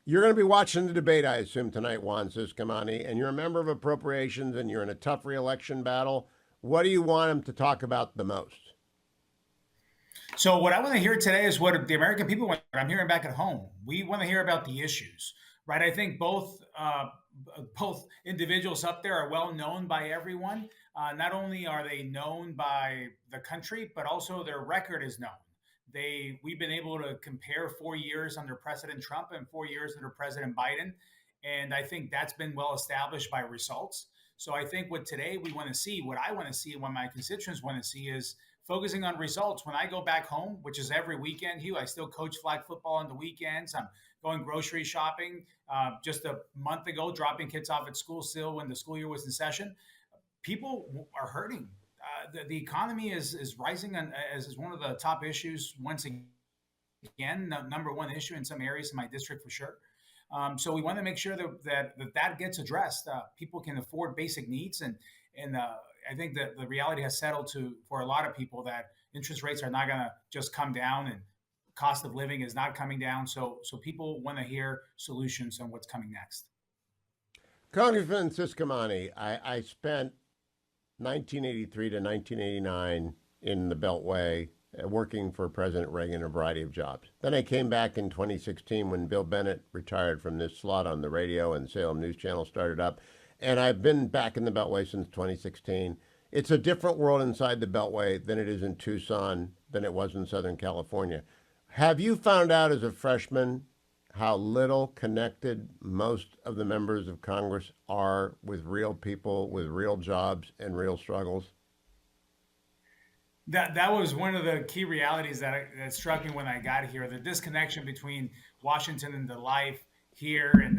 You're going to be watching the debate, I assume, tonight, Jaun Ciscomani, and you're a member of Appropriations and you're in a tough reelection battle. What do you want him to talk about the most? So what I want to hear today is what the American people want. I'm hearing back at home. We want to hear about the issues, right? I think both individuals up there are well known by everyone. Not only are they known by the country, but also their record is known. We've been able to compare 4 years under President Trump and 4 years under President Biden, and I think that's been well established by results. So I think what today we want to see, what I want to see, and what my constituents want to see is focusing on results. When I go back home, which is every weekend, Hugh, I still coach flag football on the weekends. I'm going grocery shopping. Just a month ago, dropping kids off at school still when the school year was in session. People are hurting. The economy is rising as is one of the top issues once again, number one issue in some areas in my district for sure. So we want to make sure that gets addressed. People can afford basic needs, and I think that the reality has settled to for a lot of people that interest rates are not going to just come down, and cost of living is not coming down. So people want to hear solutions on what's coming next. Congressman Ciscomani, I spent 1983 to 1989 in the Beltway working for President Reagan a variety of jobs. Then I came back in 2016 when Bill Bennett retired from this slot on the radio and Salem News Channel started up. And I've been back in the Beltway since 2016. It's a different world inside the Beltway than it is in Tucson, than it was in Southern California. Have you found out as a freshman how little connected most of the members of Congress are with real people, with real jobs and real struggles? That was one of the key realities that struck me when I got here. The disconnection between Washington and the life here and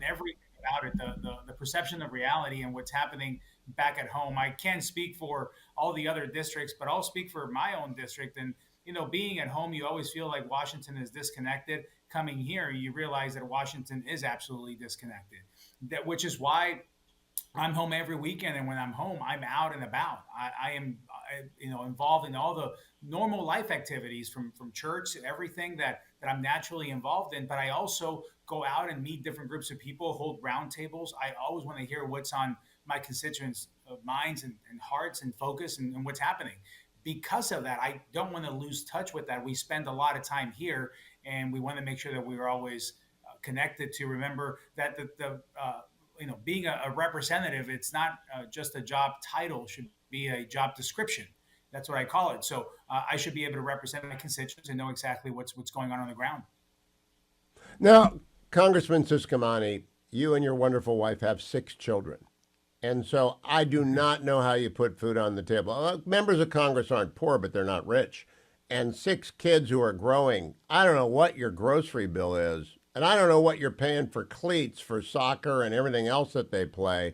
everything about it, the perception of reality and what's happening back at home. I can't speak for all the other districts, but I'll speak for my own district. And being at home, you always feel like Washington is disconnected. Coming here, you realize that Washington is absolutely disconnected. Which is why I'm home every weekend, and when I'm home, I'm out and about. I am, involved in all the normal life activities from church and everything that I'm naturally involved in. But I also go out and meet different groups of people, hold roundtables. I always want to hear what's on my constituents' minds and hearts and focus and what's happening. Because of that, I don't want to lose touch with that. We spend a lot of time here, and we want to make sure that we are always connected to remember that being a representative, it's not just a job title, should be a job description. That's what I call it. So I should be able to represent my constituents and know exactly what's going on the ground. Now, Congressman Ciscomani, you and your wonderful wife have 6 children. And so I do not know how you put food on the table. Members of Congress aren't poor, but they're not rich. And 6 kids who are growing. I don't know what your grocery bill is. And I don't know what you're paying for cleats for soccer and everything else that they play.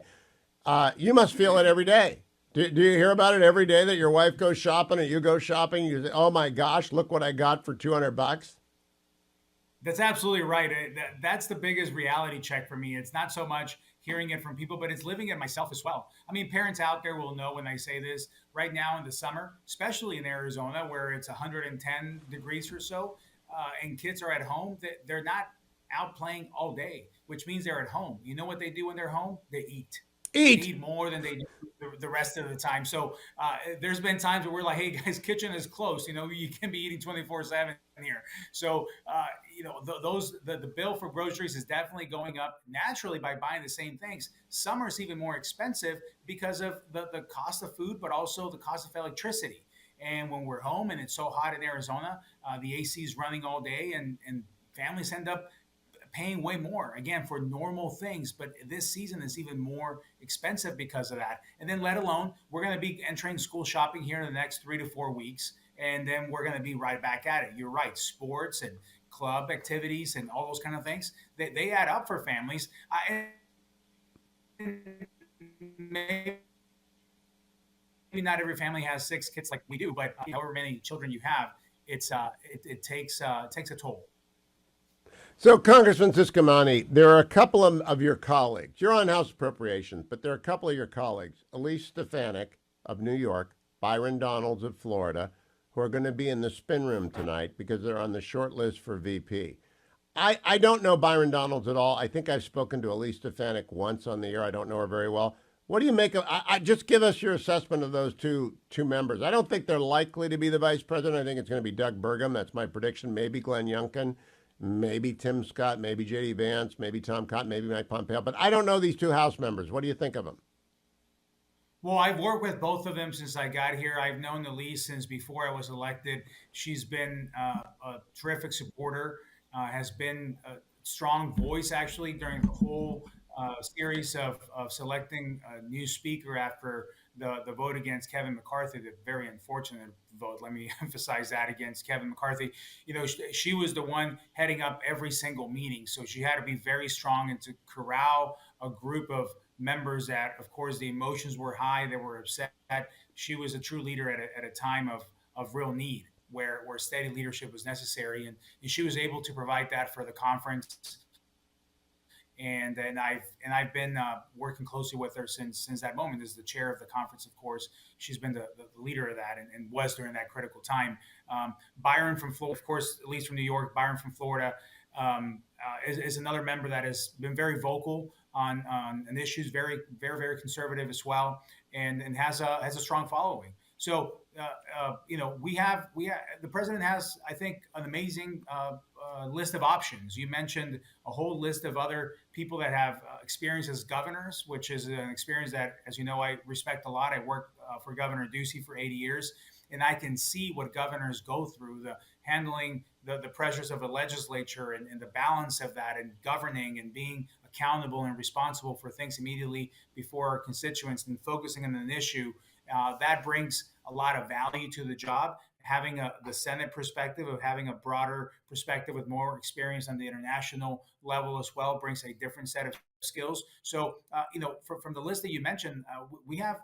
You must feel it every day. Do you hear about it every day that your wife goes shopping and you go shopping? You say, oh my gosh, look what I got for 200 bucks. That's absolutely right. That's the biggest reality check for me. It's not so much hearing it from people, but it's living it myself as well. I mean, parents out there will know when I say this. Right now in the summer, especially in Arizona, where it's 110 degrees or so, and kids are at home, they're not out playing all day, which means they're at home. You know what they do when they're home? They eat. They Eat. eat more than they do the rest of the time. So there's been times where we're like, "Hey guys, kitchen is close. You can be eating 24/7 here." So the bill for groceries is definitely going up naturally by buying the same things. Summer's even more expensive because of the cost of food, but also the cost of electricity. And when we're home and it's so hot in Arizona, the AC is running all day, and families end up paying way more again for normal things, but this season is even more expensive because of that. And then let alone we're going to be entering school shopping here in the next 3 to 4 weeks, and then we're going to be right back at it. You're right, sports and club activities and all those kind of things, they add up for families. Maybe not every family has 6 kids like we do, but however many children you have, it takes a toll. So, Congressman Ciscomani, there are a couple of your colleagues. You're on House Appropriations, but there are a couple of your colleagues, Elise Stefanik of New York, Byron Donalds of Florida, who are going to be in the spin room tonight because they're on the short list for VP. I don't know Byron Donalds at all. I think I've spoken to Elise Stefanik once on the air. I don't know her very well. What do you make of? I just give us your assessment of those two members. I don't think they're likely to be the vice president. I think it's going to be Doug Burgum. That's my prediction. Maybe Glenn Youngkin, maybe Tim Scott, maybe J.D. Vance, maybe Tom Cotton, maybe Mike Pompeo. But I don't know these two House members. What do you think of them? Well, I've worked with both of them since I got here. I've known Elise since before I was elected. She's been a terrific supporter, has been a strong voice actually during the whole series of selecting a new speaker after the vote against Kevin McCarthy, the very unfortunate vote. Let me emphasize that against Kevin McCarthy. You know, she was the one heading up every single meeting. So she had to be very strong and to corral a group of members that, of course, the emotions were high. They were upset. She was a true leader at a time of real need where steady leadership was necessary. And she was able to provide that for the conference. And I've been working closely with her since that moment as the chair of the conference. Of course, she's been the leader of that and was during that critical time. Byron from Florida, of course, at least from New York. Byron from Florida is another member that has been very vocal on issues, very conservative as well, and has a strong following. So we have the president has, I think, an amazing list of options. You mentioned a whole list of other people that have experience as governors, which is an experience that, as you know, I respect a lot. I worked for Governor Ducey for 80 years, and I can see what governors go through, the handling the pressures of the legislature and the balance of that, and governing and being accountable and responsible for things immediately before our constituents and focusing on an issue. That brings a lot of value to the job. Having the Senate perspective of having a broader perspective with more experience on the international level as well brings a different set of skills. So, from the list that you mentioned, we have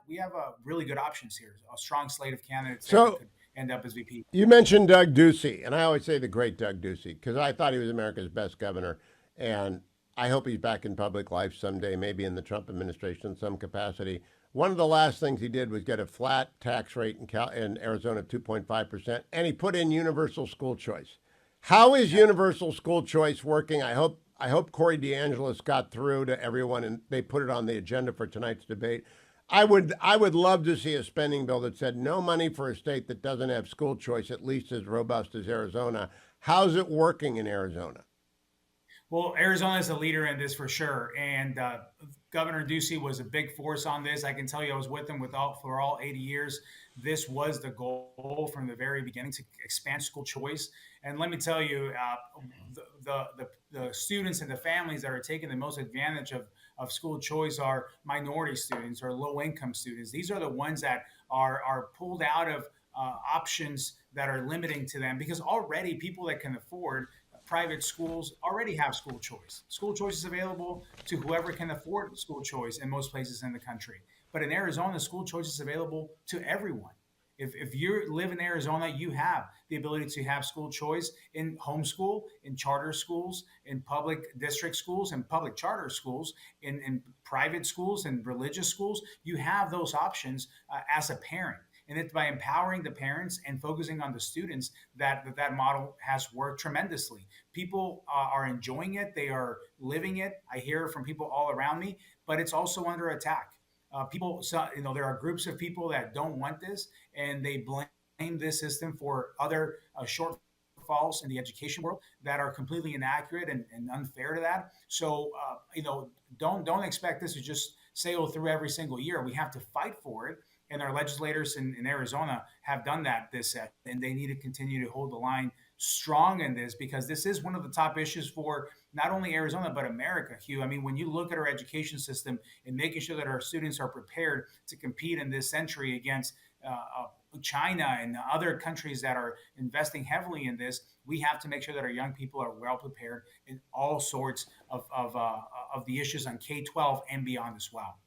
really good options here. A strong slate of candidates there that So could end up as VP. you mentioned Doug Ducey, and I always say the great Doug Ducey because I thought he was America's best governor, and I hope he's back in public life someday, maybe in the Trump administration in some capacity. One of the last things he did was get a flat tax rate in Arizona of 2.5%, and he put in universal school choice. How is Yeah. universal school choice working? I hope Corey DeAngelis got through to everyone and they put it on the agenda for tonight's debate. I would love to see a spending bill that said no money for a state that doesn't have school choice, at least as robust as Arizona. How's it working in Arizona? Well, Arizona is a leader in this for sure, and Governor Ducey was a big force on this. I can tell you, I was with him for all 80 years. This was the goal from the very beginning to expand school choice. And let me tell you, the students and the families that are taking the most advantage of school choice are minority students or low income students. These are the ones that are pulled out of options that are limiting to them because already people that can afford private schools already have school choice. School choice is available to whoever can afford school choice in most places in the country. But in Arizona, school choice is available to everyone. If you live in Arizona, you have the ability to have school choice in homeschool, in charter schools, in public district schools, in public charter schools, in private schools, and religious schools. You have those options as a parent. And it's by empowering the parents and focusing on the students that model has worked tremendously. People are enjoying it; they are living it. I hear from people all around me, but it's also under attack. People, so, there are groups of people that don't want this, and they blame this system for other shortfalls in the education world that are completely inaccurate and unfair to that. So, don't expect this to just sail through every single year. We have to fight for it, and our legislators in Arizona have done that this set, and they need to continue to hold the line strong in this because this is one of the top issues for not only Arizona but America. Hugh, I mean, when you look at our education system and making sure that our students are prepared to compete in this century against China and other countries that are investing heavily in this, we have to make sure that our young people are well prepared in all sorts of the issues on K-12 and beyond as well.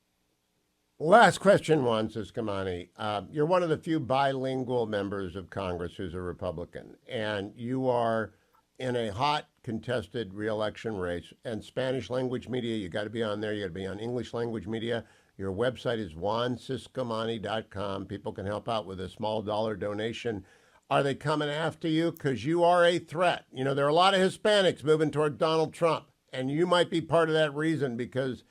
Last question, Juan Ciscomani. You're one of the few bilingual members of Congress who's a Republican, and you are in a hot, contested reelection race. And Spanish language media, you got to be on there. You got to be on English language media. Your website is juanciscomani.com. People can help out with a small dollar donation. Are they coming after you? Because you are a threat. You know, there are a lot of Hispanics moving toward Donald Trump, and you might be part of that reason because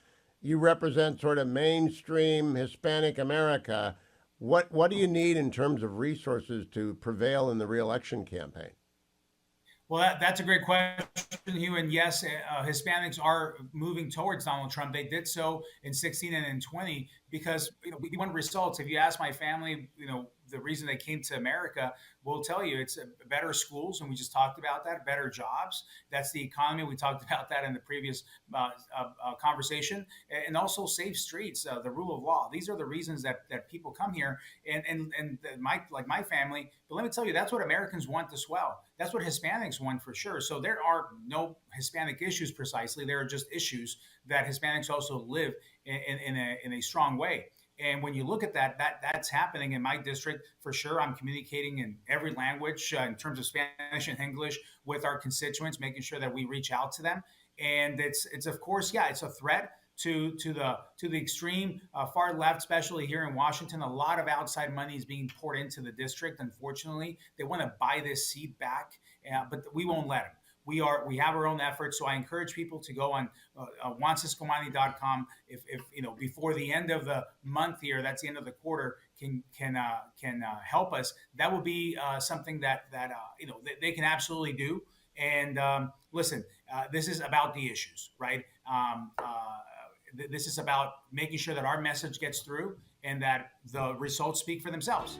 you represent sort of mainstream Hispanic America. What do you need in terms of resources to prevail in the reelection campaign? Well, that's a great question, Hugh. And yes, Hispanics are moving towards Donald Trump. They did so in 16 and in 20 because we want results. If you ask my family, the reason they came to America, we'll tell you it's better schools, and we just talked about that. Better jobs. That's the economy. We talked about that in the previous conversation, and also safe streets, the rule of law. These are the reasons that people come here, and my family. But let me tell you, that's what Americans want as well. That's what Hispanics want for sure. So there are no Hispanic issues precisely. There are just issues that Hispanics also live in a strong way. And when you look at that's happening in my district for sure. I'm communicating in every language in terms of Spanish and English with our constituents, making sure that we reach out to them. And it's of course, yeah, it's a threat to the extreme far left, especially here in Washington. A lot of outside money is being poured into the district. Unfortunately, they want to buy this seat back, but we won't let them. We have our own efforts. So I encourage people to go on JaunCiscomani.com. If before the end of the month here, that's the end of the quarter, can help us. That will be something that they can absolutely do. And listen, this is about the issues, right? This is about making sure that our message gets through and that the results speak for themselves.